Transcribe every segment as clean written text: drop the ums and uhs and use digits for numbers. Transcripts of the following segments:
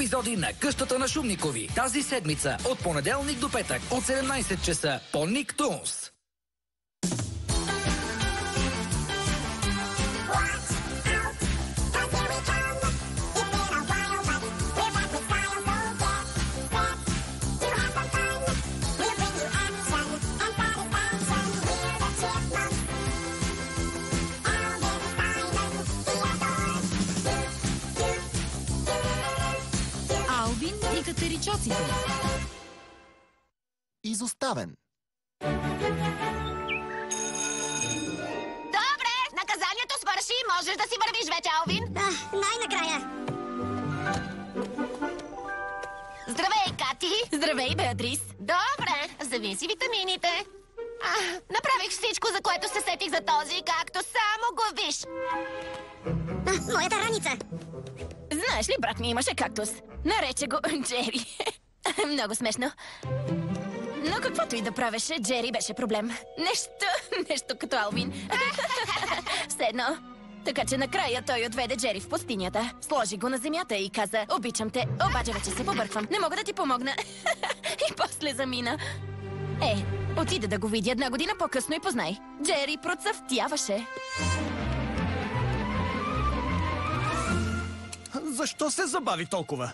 епизоди на Къщата на Шумникови. Тази седмица от понеделник до петък от 17 часа по Никтунс. Алвин и катеричоците. Изоставен. Добре, наказанието свърши. Можеш да си вървиш вече, Алвин. Най-накрая. Здравей, Кати. Здравей, Беатрис. Добре, вземи си витамините. Направих всичко, за което се сетих за този, както само го виж. Моята раница. Знаеш ли, брат ми имаше кактус. Нарече го Джери. Много смешно. Но каквото и да правеше, Джери беше проблем. Нещо като Алвин. Все едно. Така че накрая той отведе Джери в пустинята. Сложи го на земята и каза: обичам те, обаче вече се побърквам. Не мога да ти помогна. И после замина. Отида да го види 1 година по-късно и познай. Джери процъфтяваше. Защо се забави толкова?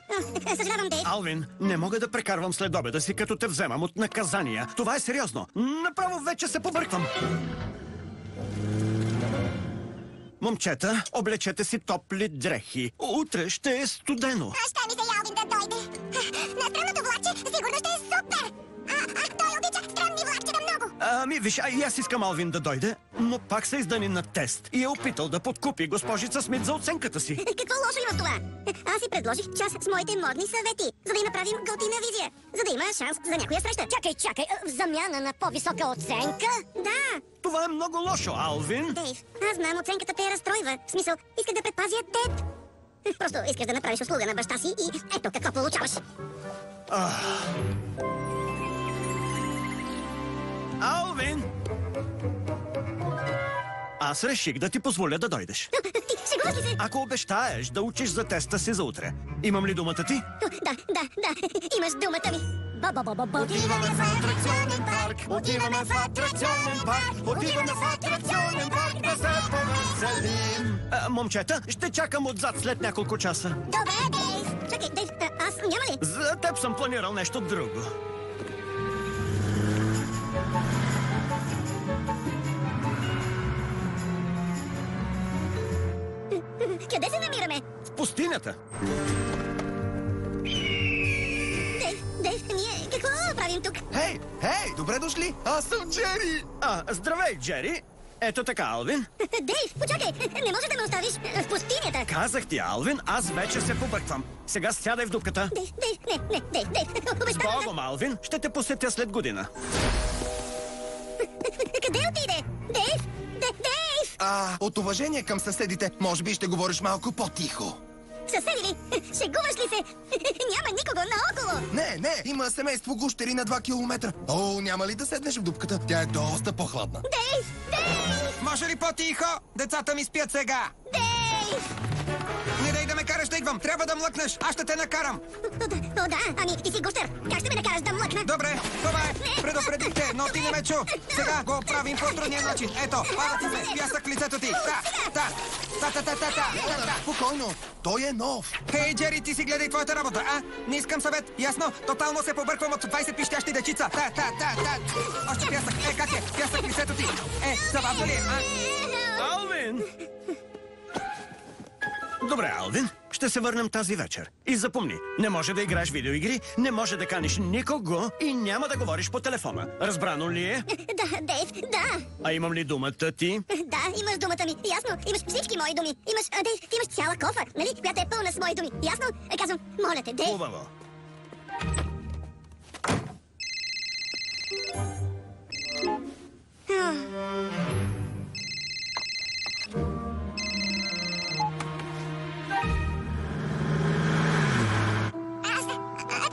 Съжалявам, Дейв. Алвин, не мога да прекарвам следобеда си, като те вземам от наказания. Това е сериозно. Направо вече се побърквам. Момчета, облечете си топли дрехи. Утре ще е студено. Ще ми се Алвин да дойде. На странното влакче сигурно ще е супер. Той обича странни влакчета много. Виж, и аз искам Алвин да дойде, но пак се издани на тест и е опитал да подкупи госпожица Смит за оценката си. Какво лошо има в това? Аз си предложих част с моите модни съвети, за да й направим готина визия, за да има шанс за някоя среща. Чакай, в замяна на по-висока оценка? Да. Това е много лошо, Алвин. Дейв, аз знам, оценката те разстройва. В смисъл, исках да предпазя теб. Просто искаш да направиш услуга на баща си и ето какво получаваш. Алвин! Аз реших да ти позволя да дойдеш. Ти шегуваш ли се? Ако обещаеш да учиш за теста си за утре, имам ли думата ти? Да, имаш думата ми. Отиваме в атракционен парк, отиваме в атракционен парк, отиваме в атракционен парк да се повеселим. Момчета, ще чакам отзад след няколко часа. Добре, Дейв. Чакай, Дейв, аз няма ли? За теб съм планирал нещо друго. Къде се намираме? В пустинята. Дейв, ние какво правим тук? Хей, добре дошли! Аз съм Джери! Здравей, Джери. Ето така, Алвин. Дейв, почакай! Не може да ме оставиш в пустинята! Казах ти, Алвин, аз вече се побърквам. Сега сядай в дупката. Дейв, обещавам. Богом, Алвин, ще те посетя след година. Къде отиде? Дейв! От уважение към съседите, може би ще говориш малко по-тихо. Съседи ли? Шегуваш ли се? Няма никого наоколо! Не, има семейство гущери на 2 километра. Няма ли да седнеш в дупката? Тя е доста по-хладна. Дейв! Може ли по-тихо? Децата ми спят сега. Дейв! Не дай да ме караш да идвам. Трябва да млъкнеш. Аз ще те накарам. О, да, ами ти си гущер. Как ще ме накараш да млъкна? Добре, това е. Предупредих те, но ти не ме чу. Сега го правим по трудния начин. Ето, пада ти се, пясък лицето ти. Та. Спокойно, той е нов. Хей, Джери, ти си гледай твоята работа, а? Не искам съвет, ясно? Тотално се побърквам от 20 пищящи дечица. Та. Още пясък. Как е? Пясък лицето ти. Забавно ли е, а? Алвин! Добре, Алвин, ще се върнем тази вечер. И запомни, не може да играеш видеоигри, не може да каниш никого и няма да говориш по телефона. Разбрано ли е? Да, Дейв, да. А имам ли думата ти? Да, имаш думата ми. Ясно, имаш всички мои думи. Дейв, ти имаш цяла кофа, нали? Която е пълна с мои думи. Ясно? Казвам, моля те, Дейв. Хубаво.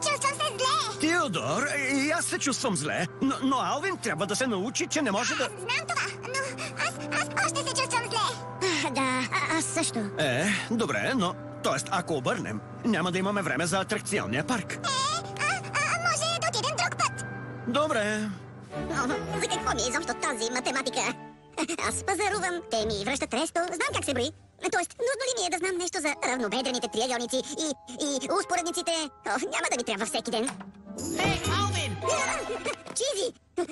Чувствам се зле. Теодор, и аз се чувствам зле, но Алвин трябва да се научи, че не може да... Знам това, но аз още се чувствам зле. Да, аз също. Добре, но Тоест, ако обърнем, няма да имаме време за атракционния парк. Може да отидем друг път. Добре. За какво ми изобщо тази математика? Аз пазарувам, те ми връщат ресто, знам как се брои. Тоест, нужно ли ми е да знам нещо за равнобедрените триъгълници и успоредниците? Няма да ми трябва всеки ден. Ей, Алвин!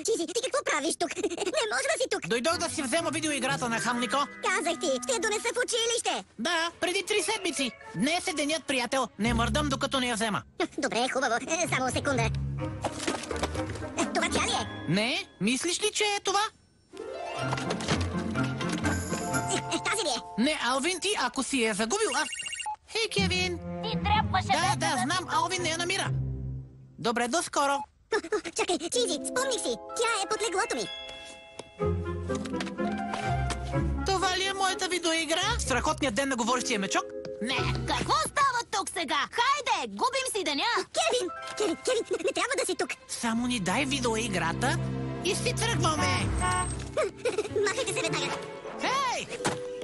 Чизи, ти какво правиш тук? Не може да си тук. Дойдох да си взема видеоиграта на Хамнико. Казах ти, ще я донеса в училище. Да, преди 3 седмици. Днес е денят, приятел. Не мърдам, докато не я взема. Добре, хубаво. Само секунда. Това тя ли е? Не, мислиш ли, че е това? Тази ли е? Не, Алвин, ти, ако си я загубил, аз... Хей, Кевин! Ти трябваше Да, знам, Алвин не я намира. Добре, до скоро. Чакай, Чизи, спомних си. Тя е под леглото ми. Това ли е моята видеоигра? Страхотният ден на говорещия мечок? Не, какво става тук сега? Хайде, губим си деня! Кевин, не трябва да си тук. Само ни дай видеоиграта и си тръгваме. Махайте се веднага.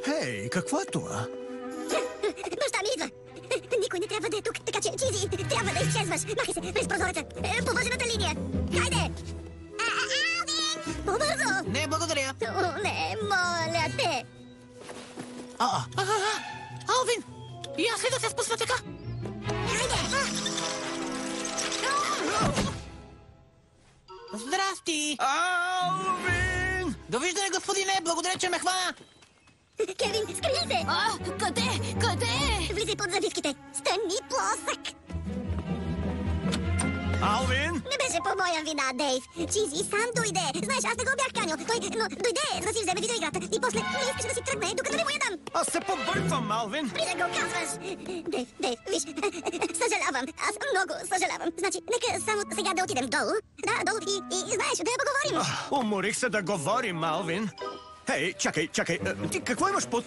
Хей, какво е това? Баща ми идва. Никой не трябва да е тук, така че, Чизи, трябва да изчезваш. Махай се през прозореца. По въжената линия. Хайде! Алвин! По-бързо! Не, благодаря. Не, моля те. Алвин! И аз ли да се спусна така? Здрасти! Алвин! Довиждане, господине! Благодаря, че ме хвана! Кевин, скрий се! Къде? Влизай под завивките. Стани плосък. Алвин! Не беше по моя вина, Дейв. Чизи сам дойде. Знаеш, аз не го бях канил. Той дойде, за да си вземе видеоиграта. И после не искаше да си тръгне, докато не му я дам. Аз се побърквам, Алвин! При да го казваш. Дейв, виж. Съжалявам. Аз много съжалявам. Значи, нека само сега да отидем долу. Да, долу и знаеш, да я поговорим. Уморих се да говорим, Алвин. Хей, чакай. Ти какво имаш под...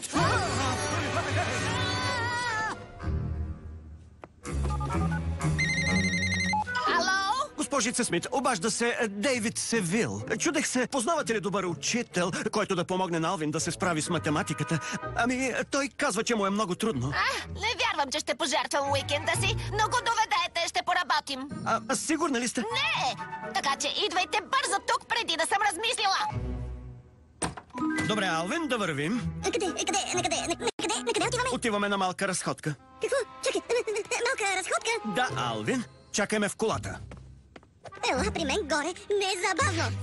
Госпожица Смит, обажда се Дейвид Севил. Чудех се, познавате ли добър учител, който да помогне на Алвин да се справи с математиката? Ами, той казва, че му е много трудно. Не вярвам, че ще пожертвам уикенда си, но го доведете, ще поработим. Сигурна ли сте? Не! Така че идвайте бързо тук, преди да съм размислила. Добре, Алвин, да вървим. Къде отиваме? Отиваме на малка разходка. Какво? Чакай, малка разходка? Да, Алвин. Чакаме в колата. Ела при мен горе, незабавно.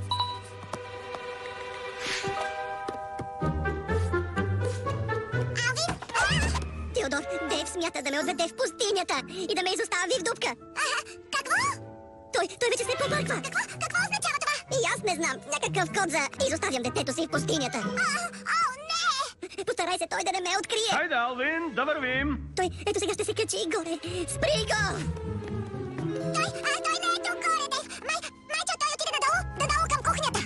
Теодор, Дейв смята да ме отведе в пустинята и да ме изостави в дупка. Какво? Той вече се побърква. Какво означава това? И аз не знам. Някакъв код за изоставям детето си в пустинята. Не! Постарай се той да не ме открие. Хайде, Алвин, да вървим. Той, ето сега ще се качи горе. Спри го! Той не е тук горе, Дейв. Майчо, той отиде надолу към кухнята.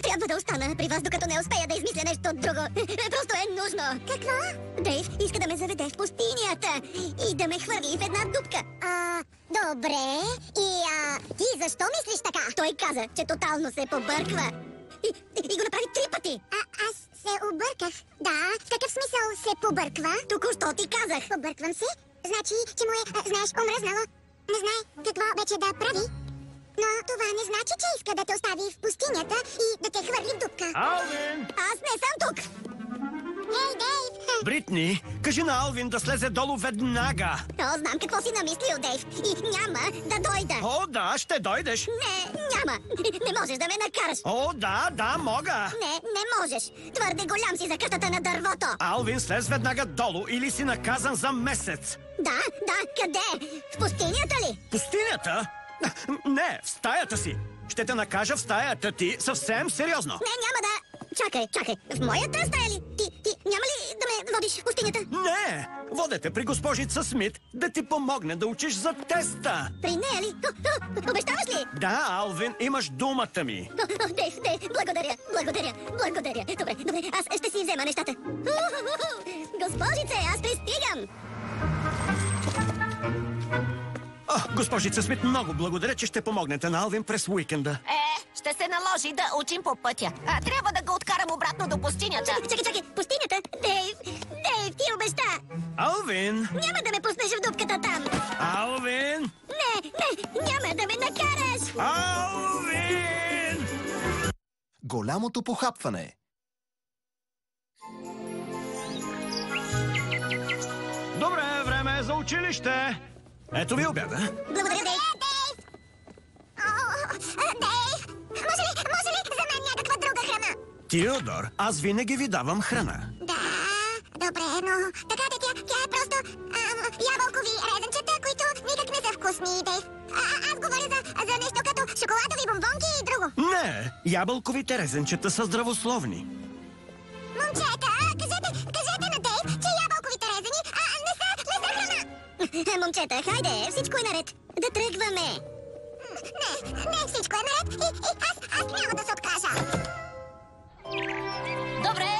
Трябва да остана при вас, докато не успея да измисля нещо друго. Просто е нужно. Какво? Дейв иска да ме заведе в пустинята и да ме хвърли в една дупка. Добре. И ти защо мислиш така? Той каза, че тотално се побърква. И го направи 3 пъти. Аз се обърках. Да, в какъв смисъл се побърква? Току-що ти казах. Побърквам се? Значи, че му е, знаеш, омръзнало. Не знае какво вече да прави. Но това не значи, че иска да те остави в пустинята и да те хвърли в дупка. Алвин! Аз не съм тук! Дейв! Бритни, кажи на Алвин да слезе долу веднага. О, знам какво си намислил, Дейв. И няма да дойда. О, да, ще дойдеш. Не, няма. Не можеш да ме накараш. О, да, мога. Не можеш. Твърде голям си за къщата на дървото. Алвин, слез веднага долу или си наказан за месец. Да, къде? В пустинята ли? Пустинята? Не, в стаята си. Ще те накажа в стаята ти съвсем сериозно. Не, няма да... Чакай. В моята стая ли? Ти няма ли да ме водиш в пустинята? Не, водете при госпожица Смит да ти помогне да учиш за теста. При нея ли? Обещаваш ли? Да, Алвин, имаш думата ми. Дейв, благодаря. Добре, аз ще си взема нещата. Госпожице, аз пристигам. Госпожица Смит, много благодаря, че ще помогнете на Алвин през уикенда. Ще се наложи да учим по пътя. Трябва да го откарам обратно до пустинята. Чакай, пустинята? Дейв, ти обеща. Алвин! Няма да ме пуснеш в дупката там. Алвин! Не, няма да ме накараш. Алвин! Голямото похапване. Добре, време е за училище. Ето ви обяда. Благодаря, Дейв. Дейв, може ли за мен някаква друга храна? Теодор, аз винаги ви давам храна. Да, добре, но така тя е просто ябълкови резенчета, които никак не са вкусни, Дейв. Аз говоря за нещо като шоколадови бомбонки и друго. Не, ябълковите резенчета са здравословни. Момчета, кажете на Дейв, че ябълковите резени не са храна. Момчета, хайде, всичко е наред. Да тръгваме. Не, всичко е наред и аз няма да се откажа. Добре,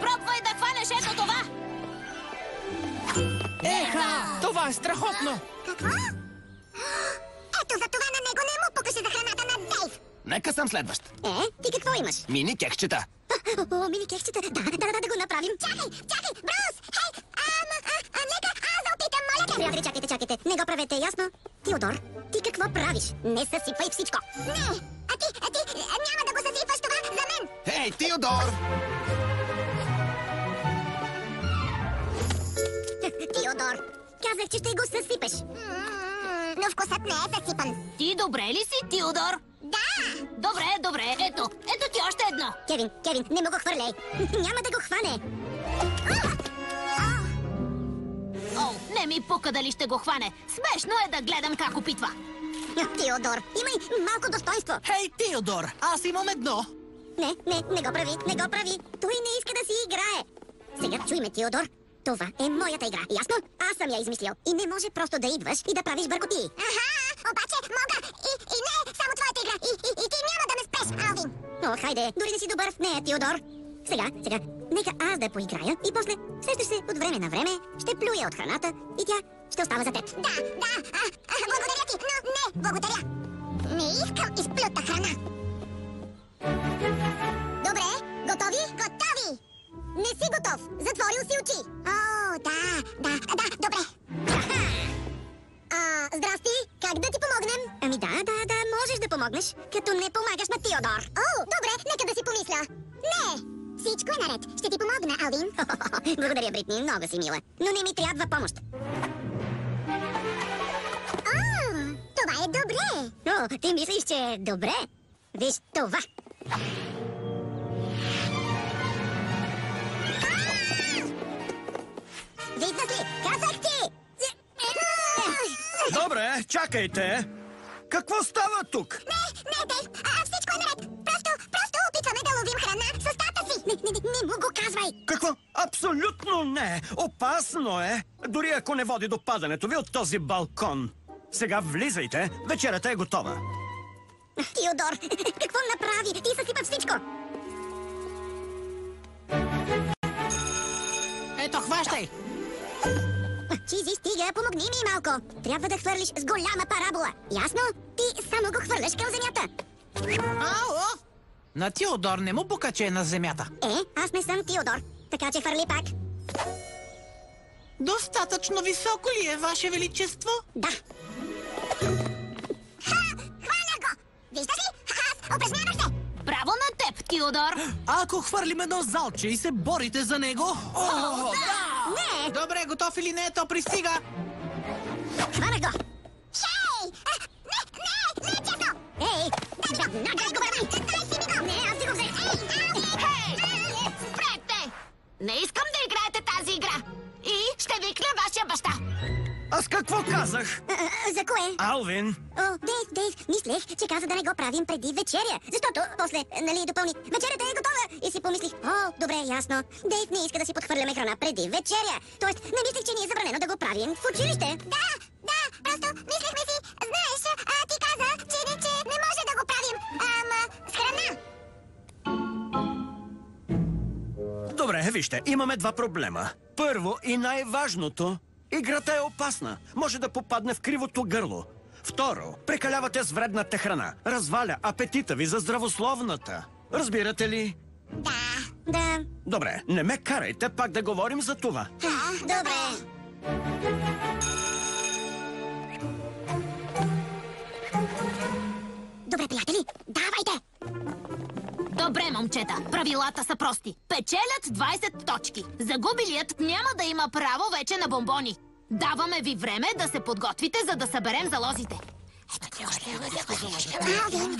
пробвай да хванеш ето това. Еха, това е страхотно. Какво? Ето за това на него не му покажи за храната на Дейв. Нека съм следващ. Ти какво имаш? Мини кекчета. Мини кексчета. Да го направим. Чакай, Брус! Хей, нека аз да опитам, моля те. Приятели, чакайте. Не го правете, ясно? Теодор, ти какво правиш? Не съсипвай всичко. Не, а ти няма да го съсипваш това за мен. Хей, Теодор! Теодор, казах, че ще го съсипеш. Но вкусът не е съсипан. Ти добре ли си, Теодор? Да! Добре, ето ти още едно. Кевин, не му го хвърляй. Няма да го хване. Не ми пука дали ще го хване. Смешно е да гледам как опитва. Теодор, имай малко достоинство. Хей, Теодор, аз имам едно. Не го прави. Той не иска да си играе. Сега чуй ме, Теодор. Това е моята игра, ясно? Аз съм я измислил. И не може просто да идваш и да правиш бъркоти. Обаче мога. И не е само твоята игра. И ти няма да ме спреш, Алвин. Хайде, дори не си добър в нея, Теодор. Сега, нека аз да поиграя и после сещаш се от време на време, ще плюя от храната и тя ще остава за теб. Да, благодаря ти, но не, благодаря. Не искам изплюта храна. Добре, готови? Не си готов. Затворил си очи. Да, добре. Здрасти, как да ти помогнем? Да, можеш да помогнеш, като не помагаш на Теодор. Добре, нека да си помисля. Не, всичко е наред. Ще ти помогна, Алвин. Благодаря, Бритни, много си мила. Но не ми трябва помощ. Това е добре. Ти мислиш, че е добре? Виж това. Вижда си, казах ти! Добре, чакайте. Какво става тук? Не, Дейв, всичко е наред. Просто опитваме да ловим храна с устата си. Не му го казвай. Какво? Абсолютно не. Опасно е. Дори ако не води до падането ви от този балкон. Сега влизайте. Вечерята е готова. Теодор, какво направи? Ти съсипа всичко. Ето, хващай. Чизи, стига, помогни ми малко. Трябва да хвърлиш с голяма парабола. Ясно? Ти само го хвърляш към земята. Ау! На Теодор не му пука, че е на земята. Аз не съм Теодор, така че хвърли пак. Достатъчно високо ли е, Ваше Величество? Да. Хвана го! Виждаш ли? Аз упражнявах се. Браво на теб, Теодор? Ако хвърлим едно залче и се борите за него... Не! Добре, готов или не, то пристига. Хванах го! Хей! Не, често! Ей, дай го, върни! Дай си ми го! Не, аз си го взех! Хей! Спрете! Не искам да играете тази игра. И ще викна вашия баща. Аз какво казах? За кое? Алвин! О, Дейв, мислех, че каза да не го правим преди вечеря. Защото после, нали, допълни, вечерята е готова. И си помислих, добре, ясно. Дейв не иска да си подхвърляме храна преди вечеря. Тоест, не мислех, че ни е забранено да го правим в училище. Да, просто мислехме си, знаеш, ти каза, че не може да го правим, с храна. Добре, вижте, имаме два проблема. Първо и най-важното. Играта е опасна. Може да попадне в кривото гърло. Второ, прекалявате с вредната храна. Разваля апетита ви за здравословната. Разбирате ли? Да. Добре, не ме карайте пак да говорим за това. Добре. Добре, приятели, давайте! Добре, момчета, правилата са прости. Печелят 20 точки. Загубилият няма да има право вече на бомбони. Даваме ви време да се подготвите, за да съберем залозите. Алвин,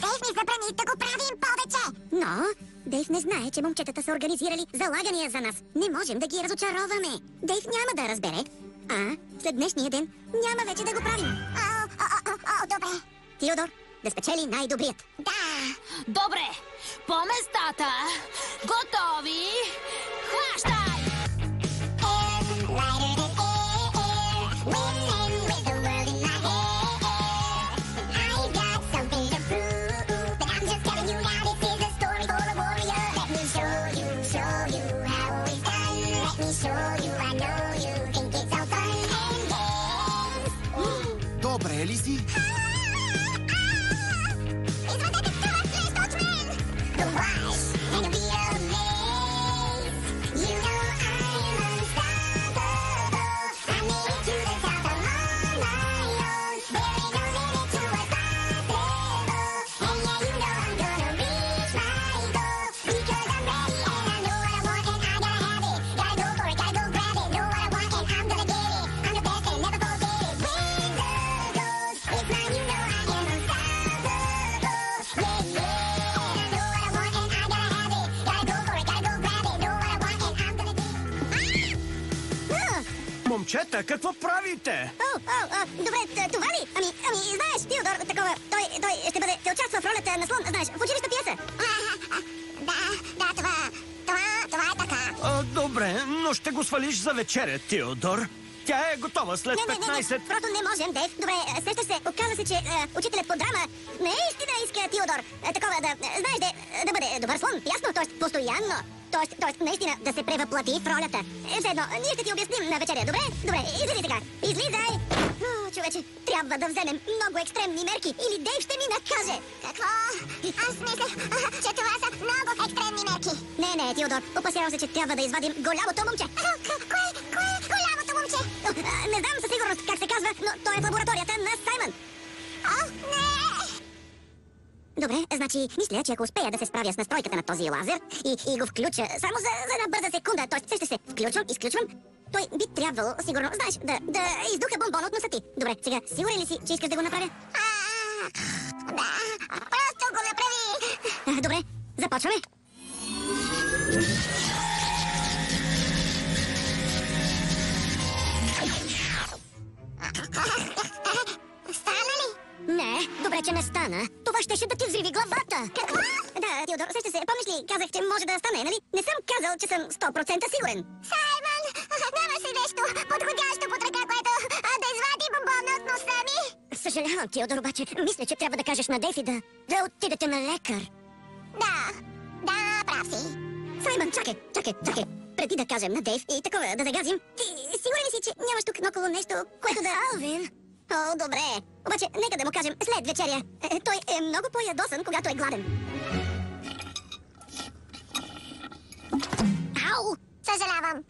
Дейв ни забрани да го правим повече. Но Дейв не знае, че момчетата са организирали залагания за нас. Не можем да ги разочароваме. Дейв няма да разбере. След днешния ден няма вече да го правим. Добре. Теодор, да спечели най-добрият. Да. Добре, по местата. Готови? Хващай! Добре ли си? Момчета, какво правите? Добре, това ли? Ами, знаеш, Теодор, такова, той ще бъде, ще участва в ролята на слон, знаеш, в училищна пиеса. Това е така. Добре, но ще го свалиш за вечеря, Теодор. Тя е готова след 15... Не, просто не можем, Дейв. Добре, сещаш се, оказа се, че учителят по драма наистина иска Теодор такова знаеш, да бъде добър слон, ясно, т.е. постоянно. Тоест, наистина да се превъплати в ролята. Все едно, ние ще ти обясним на вечеря, добре? Добре, излизай сега. Излизай! Човече, трябва да вземем много екстремни мерки, или Дейв ще ни накаже. Какво? Аз мислех, че това са много екстремни мерки. Не, Теодор, опасявам се, че трябва да извадим голямото момче. Кое е голямото момче? Не знам със сигурност как се казва, но той е в лабораторията на Саймън. Не! Добре, значи, мисля, че ако успея да се справя с настройката на този лазер и го включа само за една бърза секунда, т.е. ще се включвам, изключвам, той би трябвало, сигурно, знаеш, да издуха бомбон от носа ти. Добре, сега, сигурен ли си, че искаш да го направя? Да, просто го направи. Добре, започваме. Стана ли? Не, добре, че не стана. Това щеше да ти взриви главата. Какво? Да, Теодор, сеща се, помниш ли, казах, че може да стане, нали? Не съм казал, че съм 100% сигурен. Саймън, нямаш ли нещо подходящо под ръка, което да извади бомбона от носа ми? Съжалявам, Теодор, обаче мисля, че трябва да кажеш на Дейв и да отидете на лекар. Да, прав си. Саймън, чакай. Преди да кажем на Дейв и такова да загазим, ти сигурен ли си, че нямаш тук около нещо, което да... Алвин? О, добре. Обаче, нека да му кажем след вечеря. Той е много по-ядосан, когато е гладен. Ау! Съжалявам.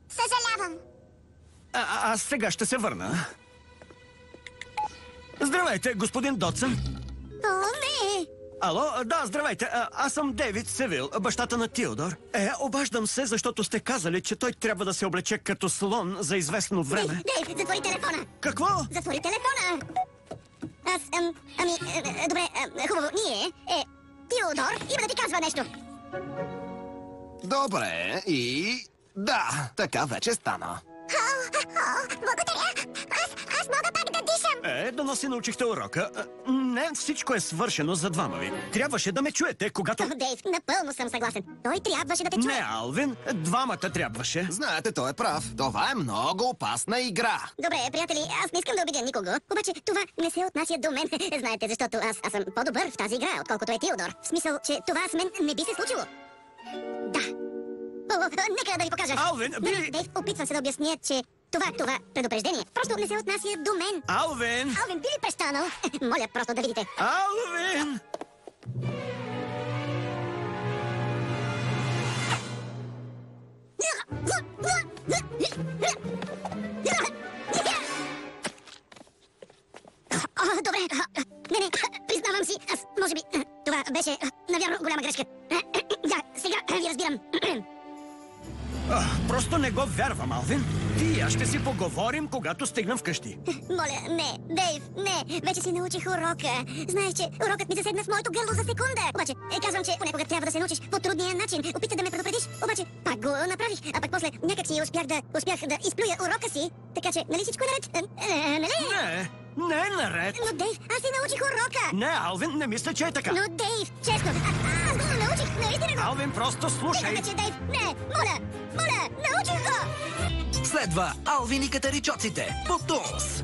Съжалявам. Аз сега ще се върна. Здравейте, господин Дотсън. О, не! Ало, да, здравейте. Аз съм Дейвид Севил, бащата на Теодор. Обаждам се, защото сте казали, че той трябва да се облече като слон за известно време. Дейв, затвори телефона. Какво? Затвори телефона. Аз, добре, хубаво, ние, Теодор, има да ти казва нещо. Добре, и... Да, така вече стана. Благодаря. Аз мога пак да дишам. Да носи научихте урока. Не, всичко е свършено за двама ви. Трябваше да ме чуете, когато... Дейв, напълно съм съгласен. Той трябваше да те чуе. Не, Алвин, двамата трябваше. Знаете, той е прав. Това е много опасна игра. Добре, приятели, аз не искам да обидя никого. Обаче това не се отнася до мен. Знаете, защото аз съм по-добър в тази игра, отколкото е Теодор. В смисъл, че това с мен не би се случило. Да. Нека да ви покажа. Алвин, Дейв, опитвам се да обясня, че това предупреждение просто не се отнася до мен. Алвин! Алвин, би ли престанал? Моля просто да видите. Алвин! Добре. Не, признавам си. Аз, може би, това беше, навярно, голяма грешка. Да, сега ви разбирам. Просто не го вярвам, Алвин. Ти и аз ще си поговорим, когато стигнем вкъщи. Моля, не, Дейв, не. Вече си научих урока. Знаеш, че урокът ми заседна в моето гърло за секунда. Обаче, казвам, че понякога трябва да се научиш по трудния начин. Опита да ме предупредиш, обаче пак го направих. А пък после някак си успях да изплюя урока си. Така че, нали всичко е наред? Нали? Не е наред. Но, Дейв, аз си научих урока. Не, Алвин, не мисля, че е така. Но, Дейв, честно, аз го научих, наистина го. Алвин, просто слушай. Вече, Дейв, не, моля, научих го. Следва Алвин и Катеричоците по Тунс.